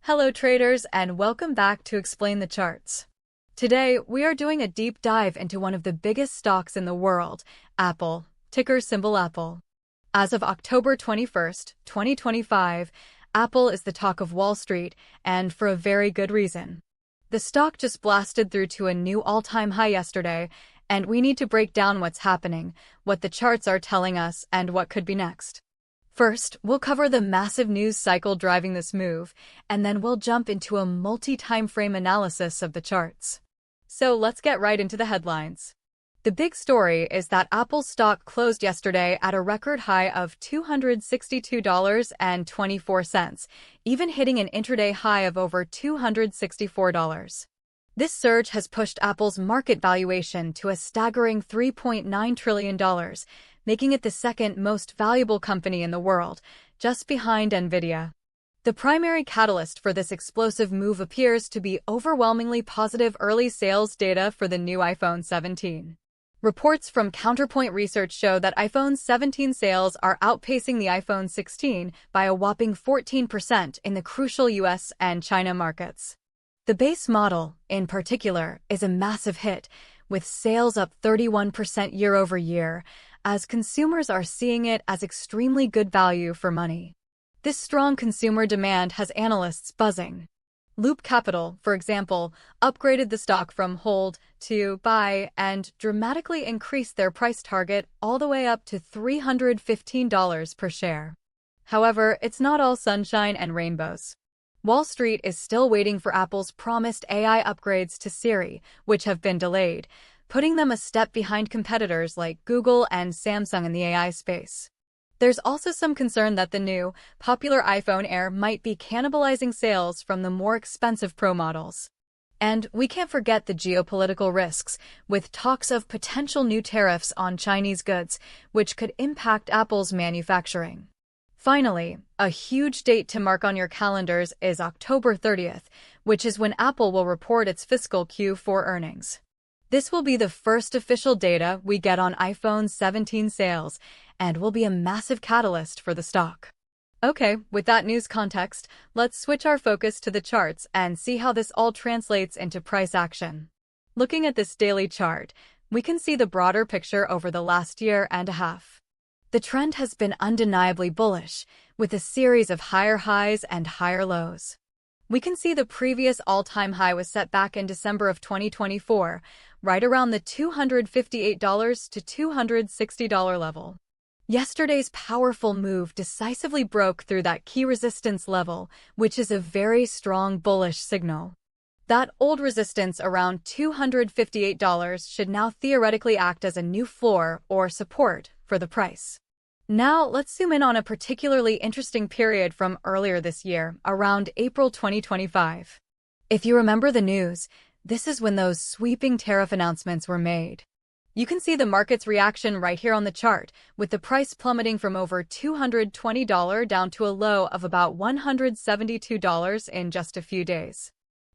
Hello traders, and welcome back to Explain the Charts. Today, we are doing a deep dive into one of the biggest stocks in the world, Apple, ticker symbol Apple. As of October 21st, 2025, Apple is the talk of Wall Street, and for a very good reason. The stock just blasted through to a new all-time high yesterday, and we need to break down what's happening, what the charts are telling us, and what could be next. First, we'll cover the massive news cycle driving this move, and then we'll jump into a multi-time frame analysis of the charts. So let's get right into the headlines. The big story is that Apple's stock closed yesterday at a record high of $262.24, even hitting an intraday high of over $264. This surge has pushed Apple's market valuation to a staggering $3.9 trillion, making it the second most valuable company in the world, just behind Nvidia. The primary catalyst for this explosive move appears to be overwhelmingly positive early sales data for the new iPhone 17. Reports from Counterpoint Research show that iPhone 17 sales are outpacing the iPhone 16 by a whopping 14% in the crucial US and China markets. The base model, in particular, is a massive hit, with sales up 31% year over year, as consumers are seeing it as extremely good value for money. This strong consumer demand has analysts buzzing. Loop Capital, for example, upgraded the stock from hold to buy and dramatically increased their price target all the way up to $315 per share. However, it's not all sunshine and rainbows. Wall Street is still waiting for Apple's promised AI upgrades to Siri, which have been delayed, putting them a step behind competitors like Google and Samsung in the AI space. There's also some concern that the new, popular iPhone Air might be cannibalizing sales from the more expensive Pro models. And we can't forget the geopolitical risks, with talks of potential new tariffs on Chinese goods, which could impact Apple's manufacturing. Finally, a huge date to mark on your calendars is October 30th, which is when Apple will report its fiscal Q4 earnings. This will be the first official data we get on iPhone 17 sales, and will be a massive catalyst for the stock. Okay, with that news context, let's switch our focus to the charts and see how this all translates into price action. Looking at this daily chart, we can see the broader picture over the last year and a half. The trend has been undeniably bullish, with a series of higher highs and higher lows. We can see the previous all-time high was set back in December of 2024, right around the $258 to $260 level. Yesterday's powerful move decisively broke through that key resistance level, which is a very strong bullish signal. That old resistance around $258 should now theoretically act as a new floor or support for the price. Now, let's zoom in on a particularly interesting period from earlier this year, around April 2025. If you remember the news, this is when those sweeping tariff announcements were made. You can see the market's reaction right here on the chart, with the price plummeting from over $220 down to a low of about $172 in just a few days.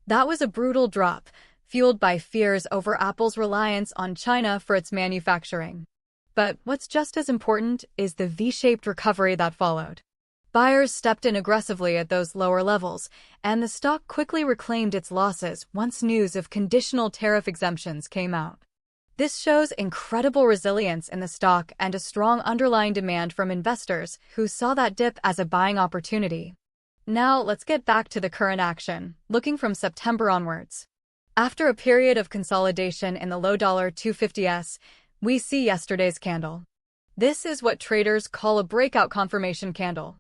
That was a brutal drop, fueled by fears over Apple's reliance on China for its manufacturing. But what's just as important is the V-shaped recovery that followed. Buyers stepped in aggressively at those lower levels, and the stock quickly reclaimed its losses once news of conditional tariff exemptions came out. This shows incredible resilience in the stock and a strong underlying demand from investors who saw that dip as a buying opportunity. Now, let's get back to the current action, looking from September onwards. After a period of consolidation in the low $250s, we see yesterday's candle. This is what traders call a breakout confirmation candle.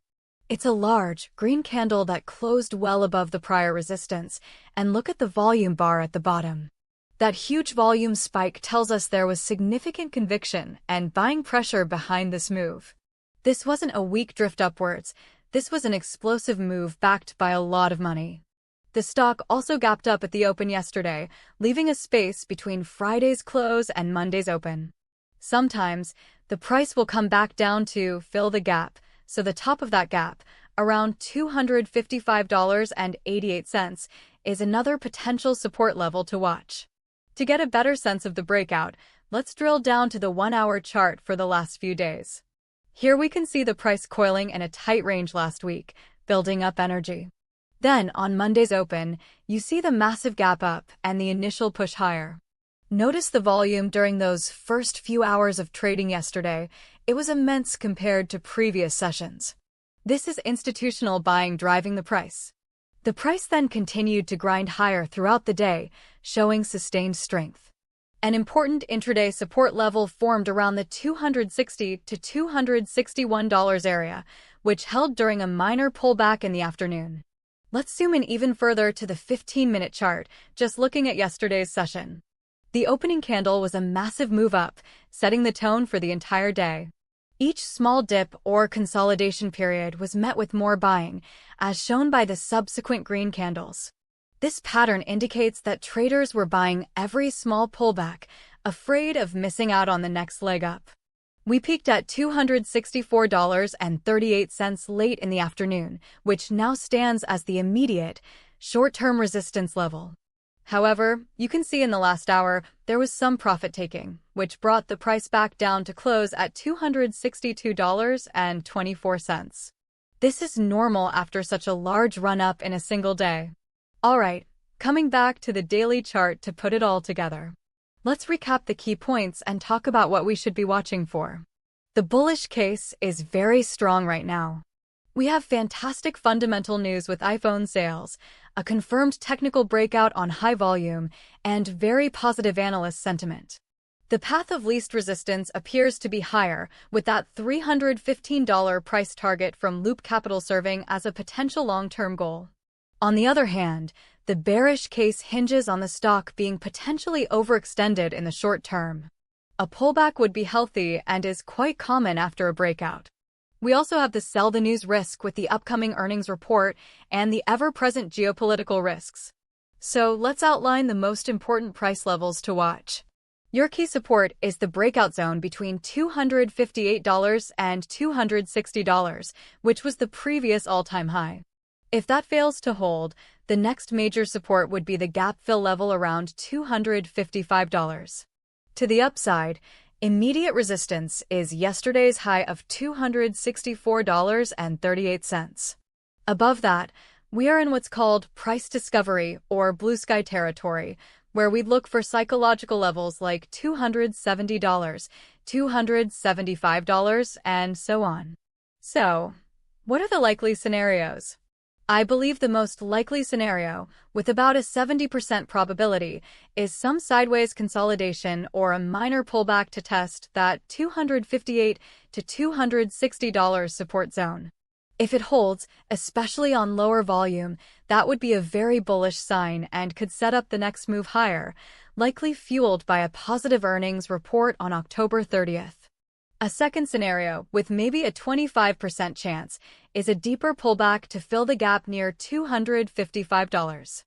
It's a large, green candle that closed well above the prior resistance, and look at the volume bar at the bottom. That huge volume spike tells us there was significant conviction and buying pressure behind this move. This wasn't a weak drift upwards, this was an explosive move backed by a lot of money. The stock also gapped up at the open yesterday, leaving a space between Friday's close and Monday's open. Sometimes, the price will come back down to fill the gap, so the top of that gap, around $255.88, is another potential support level to watch. To get a better sense of the breakout, let's drill down to the 1-hour chart for the last few days. Here we can see the price coiling in a tight range last week, building up energy. Then, on Monday's open, you see the massive gap up and the initial push higher. Notice the volume during those first few hours of trading yesterday. It was immense compared to previous sessions. This is institutional buying driving the price. The price then continued to grind higher throughout the day, showing sustained strength. An important intraday support level formed around the $260 to $261 area, which held during a minor pullback in the afternoon. Let's zoom in even further to the 15-minute chart, just looking at yesterday's session. The opening candle was a massive move up, setting the tone for the entire day. Each small dip or consolidation period was met with more buying, as shown by the subsequent green candles. This pattern indicates that traders were buying every small pullback, afraid of missing out on the next leg up. We peaked at $264.38 late in the afternoon, which now stands as the immediate, short-term resistance level. However, you can see in the last hour, there was some profit-taking, which brought the price back down to close at $262.24. This is normal after such a large run-up in a single day. Alright, coming back to the daily chart to put it all together. Let's recap the key points and talk about what we should be watching for. The bullish case is very strong right now. We have fantastic fundamental news with iPhone sales, a confirmed technical breakout on high volume, and very positive analyst sentiment. The path of least resistance appears to be higher, with that $315 price target from Loop Capital serving as a potential long-term goal. On the other hand, the bearish case hinges on the stock being potentially overextended in the short term. A pullback would be healthy and is quite common after a breakout. We also have the sell the news risk with the upcoming earnings report and the ever-present geopolitical risks. So let's outline the most important price levels to watch. Your key support is the breakout zone between $258 and $260, which was the previous all-time high. If that fails to hold, the next major support would be the gap fill level around $255. To the upside, immediate resistance is yesterday's high of $264.38. Above that, we are in what's called price discovery or blue sky territory, where we'd look for psychological levels like $270, $275, and so on. So, what are the likely scenarios? I believe the most likely scenario, with about a 70% probability, is some sideways consolidation or a minor pullback to test that $258 to $260 support zone. If it holds, especially on lower volume, that would be a very bullish sign and could set up the next move higher, likely fueled by a positive earnings report on October 30th. A second scenario, with maybe a 25% chance, is a deeper pullback to fill the gap near $255.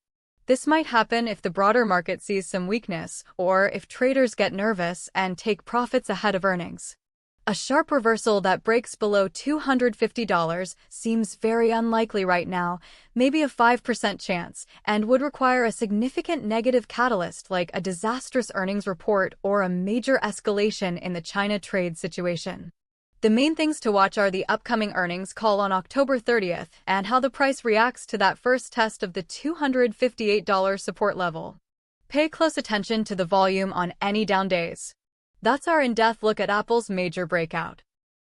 This might happen if the broader market sees some weakness or if traders get nervous and take profits ahead of earnings. A sharp reversal that breaks below $250 seems very unlikely right now, maybe a 5% chance, and would require a significant negative catalyst like a disastrous earnings report or a major escalation in the China trade situation. The main things to watch are the upcoming earnings call on October 30th and how the price reacts to that first test of the $258 support level. Pay close attention to the volume on any down days. That's our in-depth look at Apple's major breakout.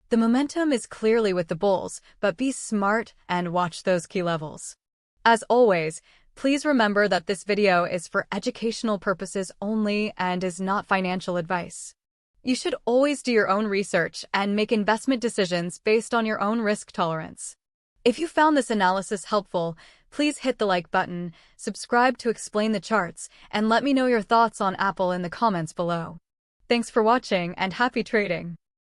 The momentum is clearly with the bulls, but be smart and watch those key levels. As always, please remember that this video is for educational purposes only and is not financial advice. You should always do your own research and make investment decisions based on your own risk tolerance. If you found this analysis helpful, please hit the like button, subscribe to Explain the Charts, and let me know your thoughts on Apple in the comments below. Thanks for watching and happy trading!